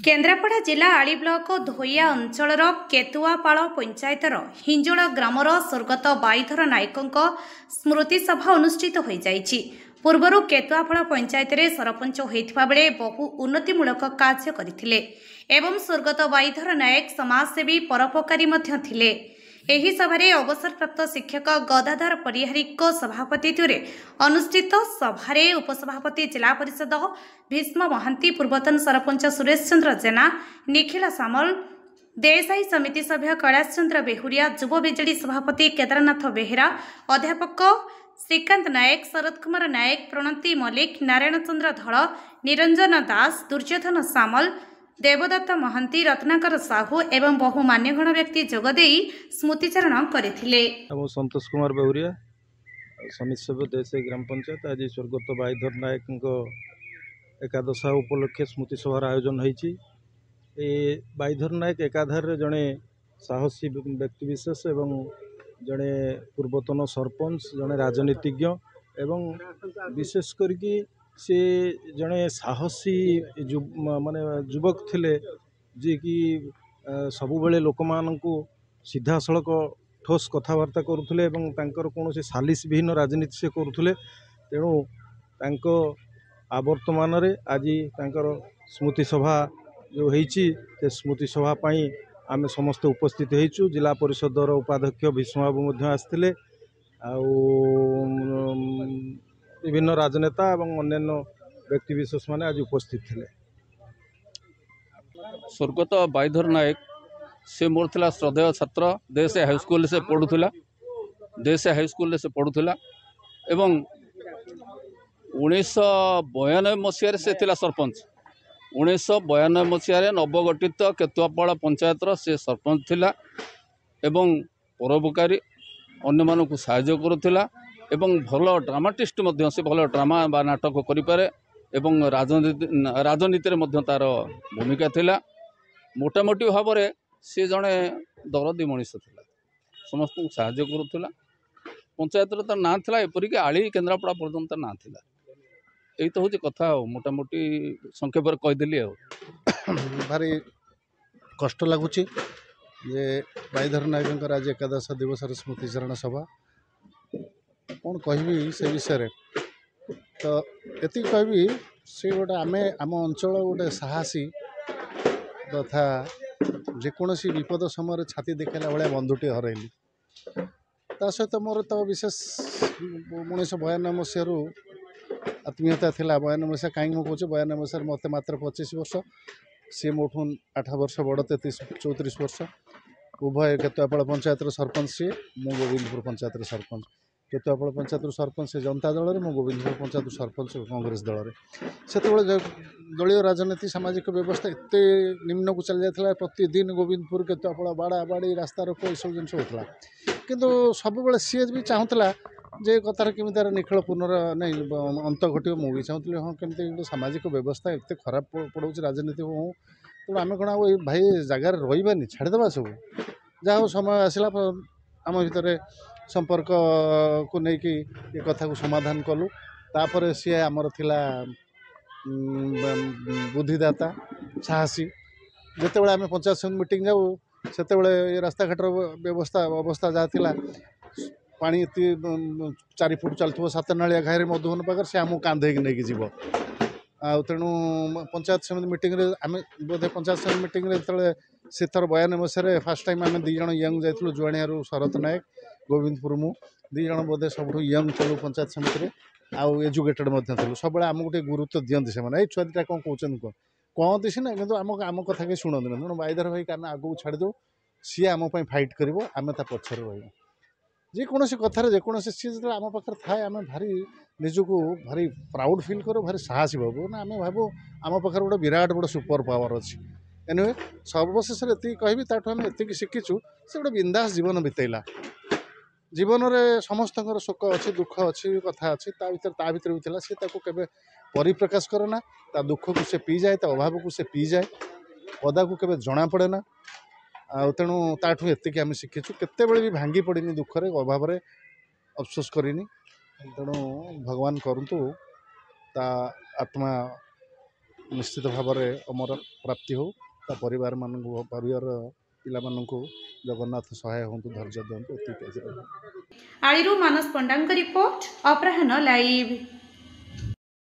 केन्द्रापड़ा जिला आली ब्लॉक धोइया अंचल केतुआपाड़ पंचायतर हिंजोड़ ग्रामर स्वर्गत बाईधर नायकों स्मृति सभा अनुष्ठित हो जाइछि। पूर्वर केतुआपाड़ पंचायत रे सरपंच होइथिबा बेले बहु उन्नतिमूलक कार्य करथिले एवं स्वर्गत बाईधर नायक समाजसेवी परोपकारी मध्य थिले। एही सभारे अवसरप्राप्त शिक्षक गदाधर परिहारी सभापतित्व अनुष्ठित सभारे उपसभापति जिला परिषद भीष्म महांती, पूर्वतन सरपंच सुरेश चंद्र जेना, निखिल सामल, देसाई समिति सभ्य कैलाश चंद्र बेहुरिया, युव बिजेडी सभापति केदारनाथ बेहेरा, अध्यापक श्रीकांत नायक, शरद कुमार नायक, प्रणति मल्लिक, नारायण चंद्र धल, निरंजन दास, दुर्योधन सामल, देवदत्त महांती, रत्नाकर साहू एवं बहु मान्यगण व्यक्ति जोगदे स्मृतिचारण करथिले। संतोष कुमार बेहुरिया समिति सभ्य देसाई ग्राम पंचायत आज स्वर्गत बाईधर नायक एकादशा उपलक्षे स्मृति सभार आयोजन होइछि। ए बाईधर नायक एकाधार जड़े साहसी व्यक्तिविशेष एवं जड़े पूर्वतन सरपंच, जड़े राजनीतिज्ञ एवं विशेष करके से जड़े साहसी माने युवक थिले जे कि सबुबले लोक मानकु सीधा सड़क ठोस कथबार्ता करुले एवं तांकर कौन से सालिस विहीन राजनीति से करुले। तेणु तांको आवर्तमान आज तांकर स्मृति सभा जो होइछि ते स्मृति सभा पाई आमे समस्त उपस्थित होइछु। जिला परिषदर उपाध्यक्ष भीष्म बाबू मध्य आस्थिले, विभिन्न राजनेता एवं अन्यान्य व्यक्तिविशेष माने आज उपस्थित थिले। स्वर्गत बाईधर नायक से मोर थिला श्रद्धेय छात्र। देसाई हाईस्कूल से पढ़ुला, देसाई हाईस्कूल से पढ़ुला एवं 1992 मसीह से थिला सरपंच। 1992 मसीह नवगठित केतुआपाड़ पंचायतर से सरपंच थिला एवं परोपकारी अन्य मानकु सहाय्य करुथिला एवं भल ड्रामाटिस्ट मध्य से भल ड्रामा बा नाटक करिपारे एवं राजनीति रे मध्य तार भूमिका थिला। मोटामोटी भाव में सी जड़े दरदी मनीष थिला, समस्त सहाय्य करुथिला। पंचायत तार ना थिला एपरिक आली केन्द्रापड़ा पर्यंत ना थिला। यही तो हूँ कथा मोटामोटी संक्षेप कहीदेली। भारी कष्ट लगुच जे बाईधर नायक आज एकादश दिवस स्मृतिचारण सभा कौन कहि से विषय तो ये कहि से गोटे आम अंचल गोटे साहसी तथा जेकोसी विपद समय छाती देखला भाया बंधुटी हरैली। ता सहित मोर तो विशेष 1992 मसीह आत्मीयता थिला। 92 मसीहा कहीं मुझे 92 मसीह मत मात्र 25 वर्ष, सी मोठू 8 वर्ष बड़ 33-34 वर्ष। उभय केतुआपाड़ पंचायत सरपंच सी, मु गोविंदपुर पंचायत सरपंच। केतुआपाड़ पंचायत सरपंच से जनता दल में, गोविंदपुर पंचायत सरपंच कांग्रेस दल में। से दलीय राजनीति सामाजिक व्यवस्था एत निम्न को चली जाता। प्रतिदिन गोविंदपुर केतुआपाड़ बाड़ा बाड़ी रास्ता रोक ये सब जिन होता किंतु सब सी भी चाहूला जे कथार केमी तार निखिल नहीं अंत घटो। मुझे चाहूली हाँ केमती सामाजिक व्यवस्था एत खराब पड़ोच राजनीति हूँ। तेणु आम कौन आ भाई जगार रही छाड़देवा सब जहाँ हो समय आसला आम भितर संपर्क को लेकिन ये कथा को समाधान कलु। तापर सी आमर थिला बुद्धिदाता साहसी। जिते आम पंचायत समिति मीटिंग जाऊ से रास्ता घाटर व्यवस्था अवस्था जहाँ थिला पानी 4 फुट चलुव 7 नालिया घाई मधुबन पाखे से आमको कांधे नहीं जीव। तेणु पंचायत समिति मीटिंग रे आम बोधे पंचायत समिति मीटिंग रे जो से थर 92 मसीह फास्ट टाइम आम 2 जण यंग जाइलु। जुआणिया शरत नायक, गोविंदपुर मु 2 जण बोधे सब यंग चलु पंचायत समिति आउ एजुकेटेड सब आमको गोटे गुरुत्व दिखती से छुआ दुटा कौन कहते कहते सीना कि आम कथा कहीं शुणती ना। तेणु बाईधर भाई क्या आगू छाड़देव सी आम फाइट कर आम पचर रही जेकोसी कथार जेकोसी सी जो आम पाखे थाए आम भारी निजको भारी प्राउड फिल करूँ, भारी साहसी भावु ना। आम भावु आम पाखे गोटे विराट बड़ सुपर पावर अच्छी। एनिवे सर्वशेष ये कहि ताठू आम ये शिखीचु से गोटे बिंदास जीवन बितेला। जीवन में समस्त शोक अच्छी दुख अच्छी कथा अच्छी ता भर भी था सी केवे परिप्रकाश करे ना। ता दुख को से पी जाए, अभाव को से पी जाए, पदा को केवे जना पड़े ना। तेणु ताठू ये आम शिखीचु केते भी भांगी पड़नी दुखरे अभाव अफसोस करनी। तेणु भगवान करंतु ता आत्मा निश्चित भाव में अमर प्राप्ति हो परिवार पिलामानंकु जगन्नाथ सहाय हूँ धैर्य दिंतु। आळिरू मानस पंडांग रिपोर्ट अपराह्न लाइव।